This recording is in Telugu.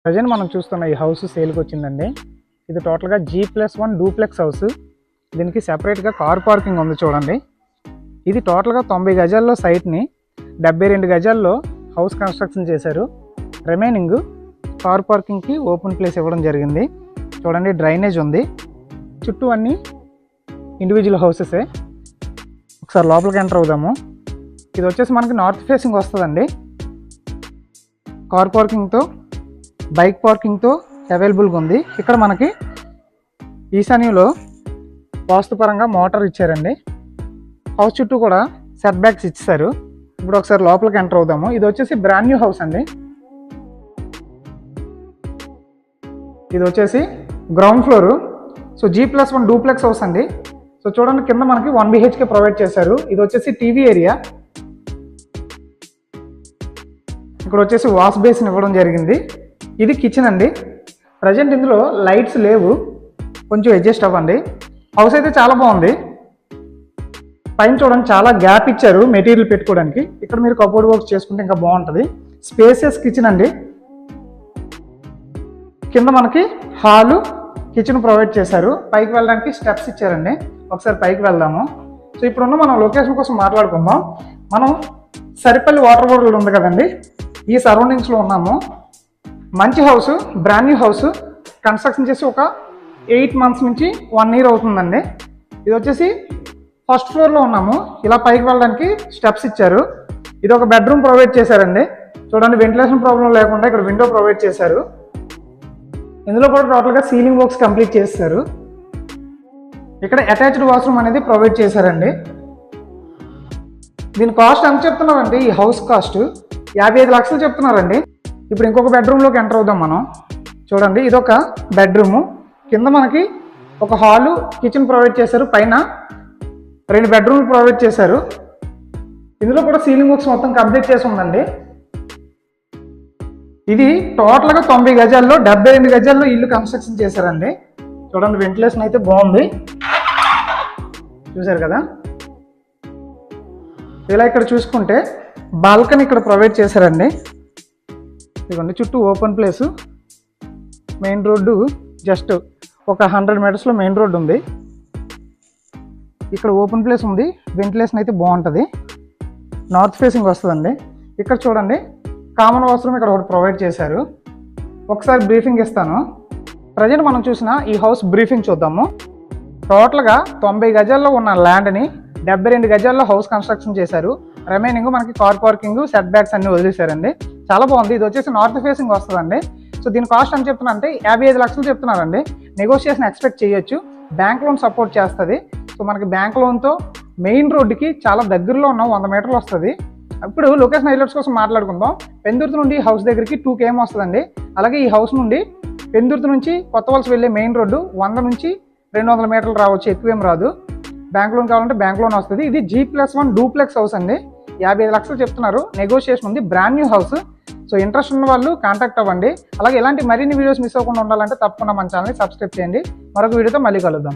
ప్రజెంట్ మనం చూస్తున్న ఈ హౌస్ సేల్కి వచ్చిందండి. ఇది టోటల్గా G+1 డూప్లెక్స్ హౌస్. దీనికి సెపరేట్గా కార్ పార్కింగ్ ఉంది చూడండి. ఇది టోటల్గా 90 గజాల్లో సైట్ని 72 గజాల్లో హౌస్ కన్స్ట్రక్షన్ చేశారు. రిమైనింగ్ కార్ పార్కింగ్కి ఓపెన్ ప్లేస్ ఇవ్వడం జరిగింది. చూడండి, డ్రైనేజ్ ఉంది. చుట్టూ అన్నీ ఇండివిజువల్ హౌసెసే. ఒకసారి లోపలికి ఎంటర్ అవుదాము. ఇది వచ్చేసి మనకి నార్త్ ఫేసింగ్ వస్తుందండి. కార్ పార్కింగ్తో బైక్ పార్కింగ్తో అవైలబుల్గా ఉంది. ఇక్కడ మనకి ఈశాన్యంలో వాస్తుపరంగా మోటార్ ఇచ్చారండి. హౌస్ చుట్టూ కూడా సెట్ బ్యాక్స్ ఇచ్చారు. ఇప్పుడు ఒకసారి లోపలికి ఎంటర్ అవుదాము. ఇది వచ్చేసి బ్రాండ్ న్యూ హౌస్ అండి. ఇది వచ్చేసి ground floor. So G+1 duplex house అండి. సో చూడండి, కింద మనకి 1 BHK ప్రొవైడ్ చేశారు. ఇది వచ్చేసి టీవీ ఏరియా. ఇక్కడ వచ్చేసి వాష్ బేసిన్ ఇవ్వడం జరిగింది. ఇది కిచెన్ అండి. ప్రజెంట్ ఇందులో లైట్స్ లేవు, కొంచెం అడ్జస్ట్ అవ్వండి. హౌస్ అయితే చాలా బాగుంది. పైన చూడండి, చాలా గ్యాప్ ఇచ్చారు మెటీరియల్ పెట్టుకోవడానికి. ఇక్కడ మీరు కబోర్డ్ వర్క్ చేసుకుంటే ఇంకా బాగుంటుంది. స్పేసియస్ కిచెన్ అండి. కింద మనకి హాలు, కిచెన్ ప్రొవైడ్ చేశారు. పైకి వెళ్ళడానికి స్టెప్స్ ఇచ్చారండి. ఒకసారి పైకి వెళ్దాము. సో ఇప్పుడున్న మనం లొకేషన్ కోసం మాట్లాడుకుందాం. మనం సరిపల్లి వాటర్ వరల్డ్ ఉంది కదండి, ఈ సరౌండింగ్స్లో ఉన్నాము. మంచి house, brand new house. Construction చేసి ఒక 8 months నుంచి 1 year అవుతుందండి. ఇది వచ్చేసి ఫస్ట్ ఫ్లోర్లో ఉన్నాము. ఇలా పైకి వెళ్ళడానికి స్టెప్స్ ఇచ్చారు. ఇది ఒక బెడ్రూమ్ ప్రొవైడ్ చేశారండి. చూడండి, వెంటిలేషన్ ప్రాబ్లం లేకుండా ఇక్కడ విండో ప్రొవైడ్ చేశారు. ఇందులో కూడా టోటల్గా సీలింగ్ వర్క్స్ కంప్లీట్ చేశారు. ఇక్కడ అటాచ్డ్ వాష్రూమ్ అనేది ప్రొవైడ్ చేశారండి. దీని కాస్ట్ ఎంత చెప్తున్నారండి? ఈ హౌస్ కాస్ట్ 55 లక్షలు చెప్తున్నారండి. ఇప్పుడు ఇంకొక బెడ్రూమ్లోకి ఎంటర్ అవుదాం మనం. చూడండి, ఇదొక బెడ్రూము. కింద మనకి ఒక హాలు, కిచెన్ ప్రొవైడ్ చేశారు. పైన 2 బెడ్రూమ్లు ప్రొవైడ్ చేశారు. ఇందులో కూడా సీలింగ్ వర్క్స్ మొత్తం కంప్లీట్ చేసి ఉందండి. ఇది టోటల్గా 90 గజాల్లో 72 గజాల్లో ఇల్లు కన్స్ట్రక్షన్ చేశారండి. చూడండి, వెంటిలేషన్ అయితే బాగుంది. చూశారు కదా. ఇలా ఇక్కడ చూసుకుంటే బాల్కనీ ఇక్కడ ప్రొవైడ్ చేశారండి. ఇదిగోండి, చుట్టూ open place. Main road just ఒక 100 మీటర్స్లో మెయిన్ రోడ్డు ఉంది. ఇక్కడ ఓపెన్ ప్లేస్ ఉంది. వెంటిలేషన్ అయితే బాగుంటుంది. నార్త్ ఫేసింగ్ వస్తుందండి. ఇక్కడ చూడండి, కామన్ వాష్రూమ్ ఇక్కడ ఒకటి ప్రొవైడ్ చేశారు. ఒకసారి బ్రీఫింగ్ ఇస్తాను. ప్రజెంట్ మనం చూసిన ఈ హౌస్ బ్రీఫింగ్ చూద్దాము. టోటల్గా 90 గజాల్లో ఉన్న ల్యాండ్ని 72 గజాల్లో హౌస్ కన్స్ట్రక్షన్ చేశారు. రిమైనింగ్ మనకి కార్ పార్కింగ్, సెట్ బ్యాక్స్ అన్ని వదిలేశారండి. చాలా బాగుంది. ఇది వచ్చేసి నార్త్ ఫేసింగ్ వస్తుందండి. సో దీని కాస్ట్ అని చెప్తున్నా అంటే 55 లక్షలు చెప్తున్నారండి. నెగోషియేషన్ ఎక్స్పెక్ట్ చేయొచ్చు. బ్యాంక్ లోన్ సపోర్ట్ చేస్తుంది. సో మనకి బ్యాంక్ లోన్తో మెయిన్ రోడ్డుకి చాలా దగ్గరలో ఉన్న 100 మీటర్లు వస్తుంది. ఇప్పుడు లొకేషన్ హైలైట్స్ కోసం మాట్లాడుకుందాం. పెందుర్తి నుండి హౌస్ దగ్గరికి 2 km వస్తుందండి. అలాగే ఈ హౌస్ నుండి పెందుర్తి నుంచి కొత్త వలస వెళ్ళే మెయిన్ రోడ్డు 100 నుంచి 200 మీటర్లు రావచ్చు, ఎక్కువేం రాదు. బ్యాంక్ లోన్ కావాలంటే బ్యాంక్ లోన్ వస్తుంది. ఇది G+1 డూప్లెక్స్ హౌస్ అండి. 55 లక్షలు చెప్తున్నారు. నెగోషియేషన్ ఉంది. Brand new house. So interest ఉన్న వాళ్ళు కాంటాక్ట్ అవ్వండి. అలాగే ఇలాంటి మరిన్ని వీడియోస్ మిస్ అవ్వకుండా ఉండాలంటే తప్పకుండా మన ఛానల్ని సబ్స్క్రైబ్ చేయండి. మరొక వీడియోతో మళ్ళీ కలుద్దాం.